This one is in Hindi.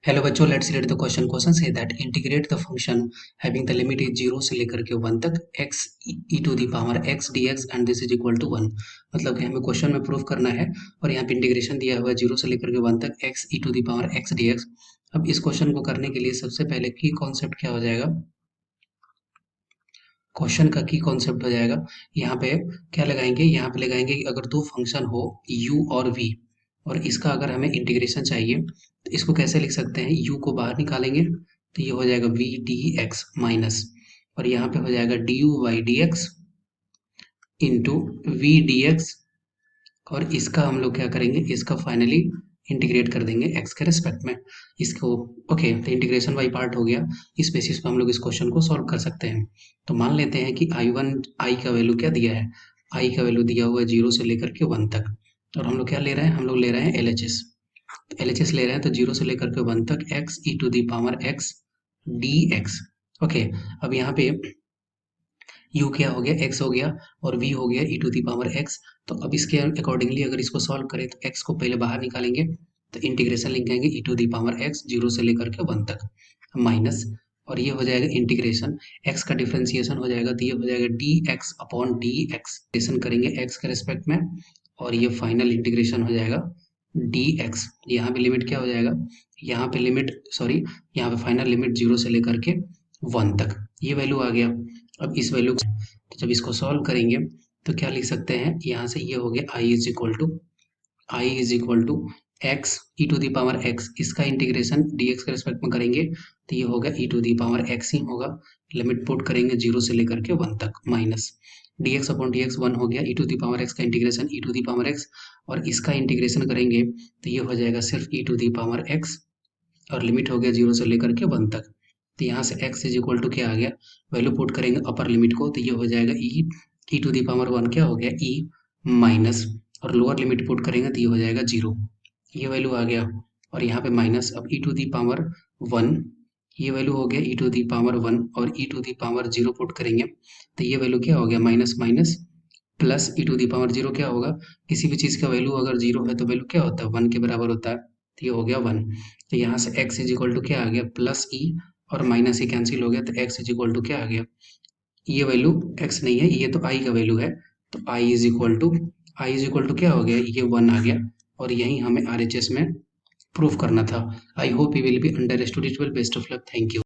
हेलो बच्चों, let's read the question. Question says that integrate the function having the limit is 0 से लेकर के 1 तक x e to the power x dx and this is equal to 1। मतलब कि हमें क्वेश्चन में प्रूव करना है और यहाँ पे इंटीग्रेशन दिया हुआ है 0 से लेकर के 1 तक x e to the power x dx। अब इस क्वेश्चन को करने के लिए सबसे पहले की कॉन्सेप्ट क्या हो जाएगा, क्वेश्चन का की कॉन्सेप्ट हो जाएगा। यहाँ पे क्या लगाएंगे, यहाँ पे लगाएंगे कि अगर दो फंक्शन हो u और v और इसका अगर हमें इंटीग्रेशन चाहिए तो इसको कैसे लिख सकते हैं, u को बाहर निकालेंगे तो ये हो जाएगा v dx माइनस और यहाँ पे हो जाएगा du by dx into v dx और इसका हम लोग क्या करेंगे, इसका फाइनली इंटीग्रेट कर देंगे x के रिस्पेक्ट में इसको। ओके, तो इंटीग्रेशन बाई पार्ट हो गया। इस बेसिस पे हम लोग इस क्वेश्चन को सॉल्व कर सकते हैं। तो मान लेते हैं कि i का वैल्यू क्या दिया है, i का वैल्यू दिया हुआ है 0 से लेकर के 1 तक और हम लोग क्या ले रहे हैं, हम लोग ले रहे हैं LHS। तो LHS ले रहे हैं तो 0 से लेकर के 1 तक x e to the power x dx। Okay, अब यहाँ पे u क्या हो गया, x हो गया और v हो गया e to the power x। तो अब इसके अकॉर्डिंगली अगर इसको सॉल्व करें तो x को पहले बाहर निकालेंगे तो इंटीग्रेशन लिखेंगे e to the power x 0 से लेकर के 1 तक माइनस और ये हो जाएगा इंटीग्रेशन x का डिफरेंशिएशन हो जाएगा तो ये हो जाएगा dx अपॉन dx। इंटीग्रेशन करेंगे x के रेस्पेक्ट में और ये फाइनल इंटीग्रेशन हो जाएगा dx। यहाँ पे लिमिट क्या हो जाएगा, यहाँ पे लिमिट सॉरी यहाँ पे फाइनल लिमिट 0 से लेकर के 1 तक ये वैल्यू आ गया। अब इस वैल्यू तो जब इसको सॉल्व करेंगे तो क्या लिख सकते हैं, यहाँ से ये हो गया i is equal to X E to the power X, इसका इंटीग्रेशन dx के रिस्पेक्ट में करेंगे तो ये होगा E to the power X ही होगा। लिमिट पुट करेंगे 0 से लेकर के 1 तक माइनस dx अपॉन dx 1 हो गया, E to the power X का integration E to the power X और इसका इंटीग्रेशन करेंगे तो ये हो जाएगा सिर्फ E to the power X और लिमिट हो गया 0 से लेकर के 1 तक। तो यहाँ से x इज इक्वल टू क्या आ गया, वैल्यू पुट करेंगे अपर लिमिट को तो ये हो जाएगा ई टू दी पावर 1 क्या हो गया e माइनस और लोअर लिमिट पुट करेंगे तो ये हो जाएगा 0, ये वैल्यू आ गया और यहाँ पे माइनस। अब ई टू दी पावर 1 ये वैल्यू हो गया ई टू दी पावर 1 और E to the power 0 put करेंगे तो ये वैल्यू क्या हो गया minus minus plus E to the power 0 क्या होगा, किसी भी चीज़ का वैल्यू अगर 0 है तो वैल्यू क्या होता है 1 के बराबर होता है तो ये हो गया 1। तो यहाँ से x इज इक्वल टू क्या आ गया प्लस ई और माइनस ही कैंसिल हो गया तो x इज इक्वल टू क्या आ गया, ये वैल्यू x नहीं है ये तो i का वैल्यू है तो i इज इक्वल टू क्या हो गया, ये 1 आ गया और यही हमें RHS में प्रूफ करना था। I hope you will be understood it well. Best of luck, thank you.